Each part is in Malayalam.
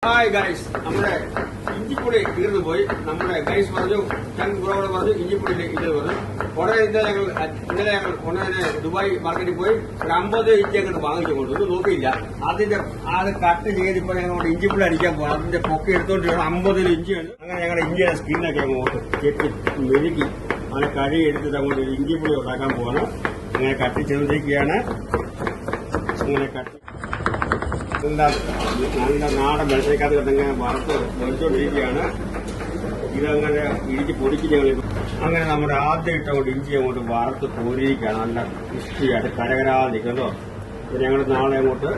ഹായ് ഗൈസ്, നമ്മുടെ ഇഞ്ചിപ്പൊടി തീർന്നു പോയി. നമ്മുടെ ഗൈസ് പറഞ്ഞു, ചങ്ക് ബ്രോയോട് പറഞ്ഞു ഇഞ്ചിപ്പൊടി ഇത് പറഞ്ഞു. ഉടനെ ഇന്നലെ ഞങ്ങൾ ഉടനെ ദുബായ് മാർക്കറ്റിൽ പോയി ഒരു 50 ഇഞ്ചി അങ്ങോട്ട് വാങ്ങിച്ചു കൊണ്ട് ഒന്നും നോക്കിയില്ല. അത് കട്ട് ചെയ്തിപ്പോ ഞങ്ങൾ ഇഞ്ചിപ്പൊടി അടിക്കാൻ പോകണം. അതിന്റെ പൊക്കെ എടുത്തോണ്ടിരിക്കണം. 50 ഇഞ്ചിയാണ്. അങ്ങനെ ഞങ്ങളുടെ ഇഞ്ചിയുടെ സ്കിന്നൊക്കെ അങ്ങോട്ട് ചെത്തി മെരുക്കി അങ്ങനെ കഴുകി എടുത്തിട്ട് അങ്ങോട്ട് ഒരു ഇഞ്ചിപ്പൊടി ഉണ്ടാക്കാൻ പോകണം. അങ്ങനെ കട്ട് ചെയ്തിരിക്കുകയാണ്. അങ്ങനെ കട്ട് നല്ല നാടൻ വെള്ളത്തേക്കകത്ത് കിടങ്ങനെ വറുത്ത് വെച്ചുകൊണ്ടിരിക്കുകയാണ്. ഇതങ്ങനെ ഇടിച്ച് പൊടിച്ച് ഞങ്ങൾ അങ്ങനെ നമ്മുടെ ആദ്യം ഇട്ടങ്ങോട്ട് ഇഞ്ചി അങ്ങോട്ട് വറുത്ത് കോരിയിരിക്കുകയാണ്. നല്ല ക്രിസ്പിയായിട്ട് കരകരാതെ നിൽക്കുന്നോ. അപ്പോൾ ഞങ്ങൾ നാളെ അങ്ങോട്ട്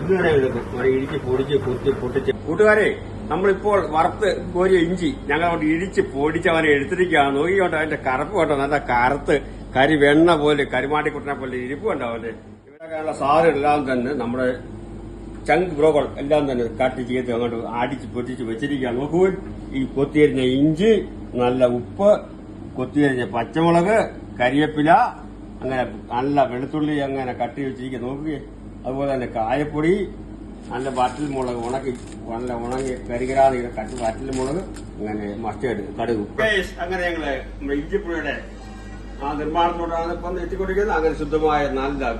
ഇങ്ങനെ എടുക്കും. അങ്ങനെ ഇടിച്ച് പൊടിച്ച് പൊട്ടിച്ച്. കൂട്ടുകാരെ, നമ്മളിപ്പോൾ വറുത്ത് കോരിയ ഇഞ്ചി ഞങ്ങൾ അങ്ങോട്ട് ഇടിച്ച് പൊടിച്ച് അവനെ എടുത്തിരിക്കുകയാണ്. നോക്കിക്കോട്ടെ, അതിന്റെ കറുപ്പ് കേട്ടോ, നല്ല കറുത്ത് കരി വെണ്ണ പോലെ കരിമാട്ടിക്കുട്ടനെ പോലെ ഇരിപ്പുണ്ടാവല്ലേ. ഇവിടെയൊക്കെയുള്ള സാധനങ്ങളെല്ലാം തന്നെ നമ്മുടെ ചങ്ക് ബ്രോകൾ എല്ലാം തന്നെ കട്ട് ചെയ്ത് അങ്ങോട്ട് അടിച്ച് പൊട്ടിച്ച് വെച്ചിരിക്കുകയാണ്. നോക്കൂ, ഈ കൊത്തിയരിഞ്ഞ ഇഞ്ചി, നല്ല ഉപ്പ്, കൊത്തിയരിഞ്ഞ പച്ചമുളക്, കരിവേപ്പില, അങ്ങനെ നല്ല വെളുത്തുള്ളി അങ്ങനെ കട്ടി വെച്ചിരിക്കുക. നോക്കുകയെ. അതുപോലെ തന്നെ കായപ്പൊടി, നല്ല വറ്റൽ മുളക് നല്ല ഉണങ്ങി കരികരാതെ കട്ടി വറ്റൽ മുളക്, അങ്ങനെ മസ്റ്റേർഡ്, കടുക്. അങ്ങനെ ഞങ്ങള് നമ്മുടെ ഇഞ്ചിപ്പുഴയുടെ ആ നിർമ്മാണത്തോടാണ് ഇപ്പം എത്തിക്കൊണ്ടിരിക്കുന്നത്. അങ്ങനെ ശുദ്ധമായ നല്ല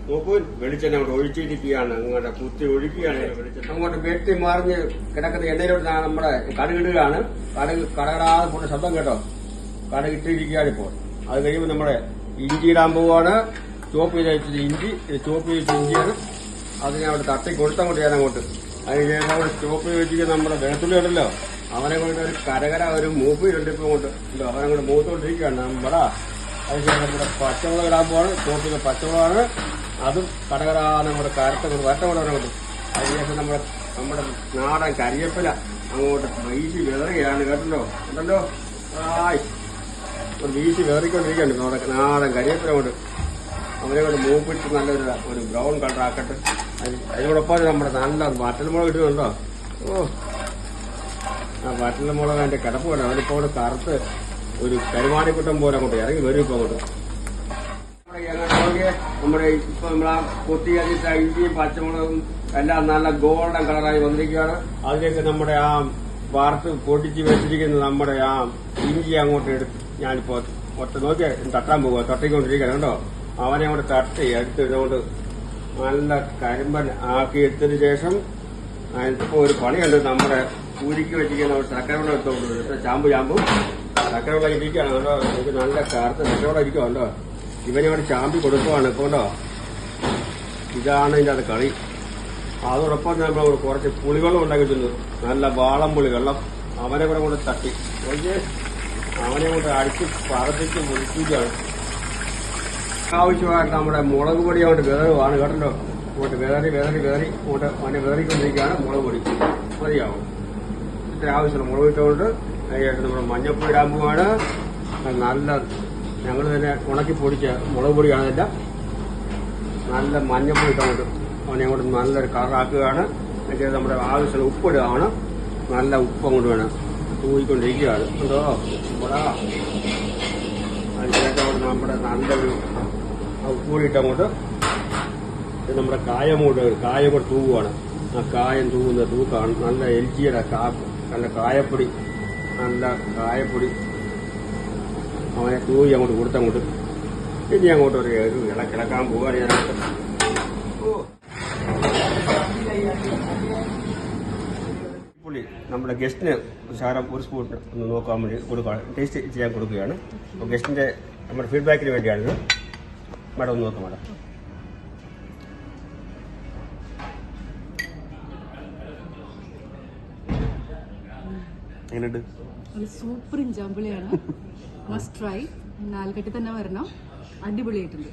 നോക്കൂ, വെളിച്ചെണ്ണ അങ്ങോട്ട് ഒഴിച്ചിരിക്കുകയാണ്. അങ്ങോട്ട് കുത്തി ഒഴിക്കുകയാണ് വെളിച്ചെണ്ണ. അങ്ങോട്ട് വെട്ടി മറിഞ്ഞ് കിടക്കുന്ന എണ്ണയിലോട്ട് നമ്മുടെ കടുകിടുകയാണ്. കടകടാതെ പോണ ശബ്ദം കേട്ടോ. കടുകിട്ടിരിക്കുകയാണ് ഇപ്പോൾ. അത് കഴിയുമ്പോൾ നമ്മുടെ ഇഞ്ചി ഇടാൻ പോവുകയാണ്. ചോപ്പ് ചെയ്ത് വെച്ചത് ഇഞ്ചി, ചോപ്പ് ചെയ്ത ഇഞ്ചിയാണ്. അതിനെ അവിടെ തട്ടി കൊടുത്തങ്ങോട്ട് ഞാൻ അങ്ങോട്ട്. അതിന് ശേഷം അവിടെ ചോപ്പ് ചെയ്ത് വെച്ചിരിക്കുന്ന നമ്മുടെ വെളുത്തുള്ളി ഉണ്ടല്ലോ, അവനെ കൊണ്ട് ഒരു കരകര ഒരു മൂപ്പ് രണ്ടിപ്പം കൊണ്ട് ഉണ്ടോ, അവനെ കൊണ്ട് മൂത്തോണ്ടിരിക്കുകയാണ് നമ്മുടെ. അതിനുശേഷം നമ്മുടെ പച്ചമുളക് ഇടാൻ പോവാണ്. ചോപ്പ് ചെയ്ത പച്ചമുളകാണ്. അതും കടകരാണ് നമ്മുടെ കരത്തെ കൊണ്ട് വരട്ട കൊണ്ട് അങ്ങോട്ട്. അതിനുശേഷം നമ്മുടെ നാടൻ കരിവേപ്പില അങ്ങോട്ട് വീശി വിതറുകയാണ്. കേട്ടല്ലോ ഉണ്ടല്ലോ. ഒരു വീശി വിതറിക്കൊണ്ടിരിക്കുകയാണ് നമ്മുടെ നാടൻ കരിവേപ്പില കൊണ്ട്. അവനെ കൊണ്ട് മൂപ്പിട്ട് നല്ലൊരു ബ്രൗൺ കളർ ആക്കട്ടെ. അതിനോടൊപ്പം നമ്മുടെ നല്ല വറ്റൽമുളക് ഇടുന്നുണ്ടോ. ആ വറ്റൽമുളക് അതിന്റെ കിടപ്പ് വേണം. അവനിപ്പോ അവിടെ കറുത്ത് ഒരു കരുമാടിക്കുട്ടം പോലെ അങ്ങോട്ട് ഇറങ്ങി വരും. ഇപ്പൊ അങ്ങോട്ട് നമ്മുടെ ഇപ്പൊ നമ്മളാ കൊത്തി അരിച്ച ഇഞ്ചിയും പച്ചമുളകും എല്ലാം നല്ല ഗോൾഡൻ കളറായി വന്നിരിക്കുകയാണ്. അതിലേക്ക് നമ്മുടെ ആ വാർത്ത് പൊടിച്ച് വെച്ചിരിക്കുന്ന നമ്മുടെ ആ ഇഞ്ചി അങ്ങോട്ട് എടുത്ത് ഞാനിപ്പോ ഒറ്റ നോക്കി തട്ടാൻ പോകുക. തട്ടിക്കൊണ്ടിരിക്കുകയാണ് കേട്ടോ. അവനെ അങ്ങോട്ട് തട്ടി എടുത്തിട്ടുകൊണ്ട് നല്ല കരിമ്പൻ ആക്കി എടുത്തതിന് ശേഷം അതിപ്പോ ഒരു പണിയുണ്ട്. നമ്മുടെ പൂരിക്ക് വെച്ചിരിക്കുന്ന ചക്കര വെള്ളം എടുത്തോണ്ട് ചാമ്പും ചക്കര വെള്ളം ഇരിക്കുകയാണ് കേട്ടോ. എനിക്ക് നല്ല കറുത്ത ചക്കര വെള്ളം ഇരിക്കുന്നുണ്ടോ. ഇവനെ അവിടെ ചാമ്പി കൊടുക്കുവാണ് ഇപ്പൊ കേട്ടോ. ഇതാണ് ഇതിന്റെ അത് കളി. അതോടൊപ്പം നമ്മൾ കുറച്ച് പുളിവെള്ളം ഉണ്ടാക്കിയിട്ടുണ്ട്. നല്ല വാളംപുളി വെള്ളം. അവനെ കൂടെ കൊണ്ട് തട്ടി അവനെ കൊണ്ട് അടിച്ച് പറപ്പിച്ച് മുറിക്കുകയാണ്. ആവശ്യമായിട്ട് നമ്മുടെ മുളക് പൊടി അങ്ങോട്ട് വിതറുവാണ് കേട്ടല്ലോ. ഇങ്ങോട്ട് വിതറി ഇങ്ങോട്ട് അവനെ വിതറിക്കൊണ്ടിരിക്കുകയാണ്. മുളക് പൊടി മതിയാവും. ഇത്ര ആവശ്യമുള്ള മുളക് ഇട്ടുകൊണ്ട് അതിനായിട്ട് നമ്മുടെ മഞ്ഞപ്പൊടി ഇടാൻ പോവാണ്. നല്ല ഞങ്ങൾ തന്നെ ഉണക്കി പൊടിച്ച മുളക് പൊടിയാണെന്നില്ല. നല്ല മഞ്ഞപ്പൊടി ഇട്ടങ്ങോട്ട് അവനെ അങ്ങോട്ട് നല്ലൊരു കളറാക്കുകയാണ്. എന്നിട്ട് നമ്മുടെ ആവശ്യമുള്ള ഉപ്പിടുകയാണ്. നല്ല ഉപ്പ് അങ്ങോട്ട് വേണം തൂക്കിക്കൊണ്ടിരിക്കുകയാണ് എന്തോ ഇവിടെ. അതിനകത്ത് അവിടെ നമ്മുടെ നല്ലൊരു ഉപ്പ് കൂടി ഇട്ടങ്ങോട്ട് നമ്മുടെ കായം കൂടെ തൂവുകയാണ്. ആ കായം തൂക്കാണ്. നല്ല എൽജിയുടെ നല്ല കായപ്പൊടി അവനെ തൂവി അങ്ങോട്ട് കൊടുത്തങ്ങോട്ട്. ഇനി അങ്ങോട്ട് ഒരു കിടക്കാൻ പോകാൻ ഞാനങ്ങോട്ട്. പുള്ളി നമ്മുടെ ഗസ്റ്റിന് ശകലം ഒരു സ്പൂൺ ഒന്ന് നോക്കാൻ വേണ്ടി ടേസ്റ്റ് ചെയ്യാൻ കൊടുക്കുകയാണ്. അപ്പോൾ ഗസ്റ്റിന്റെ നമ്മുടെ ഫീഡ്ബാക്കിന് വേണ്ടിയാണിത്. മാഡം ഒന്ന് നോക്കാം. മാഡം എങ്ങനെയുണ്ട്? സൂപ്പർ ഇഞ്ചാമ്പുളിയാണ്. Must try. നാലുകെട്ടി തന്നെ വരണം. അടിപൊളിയായിട്ടുണ്ട്.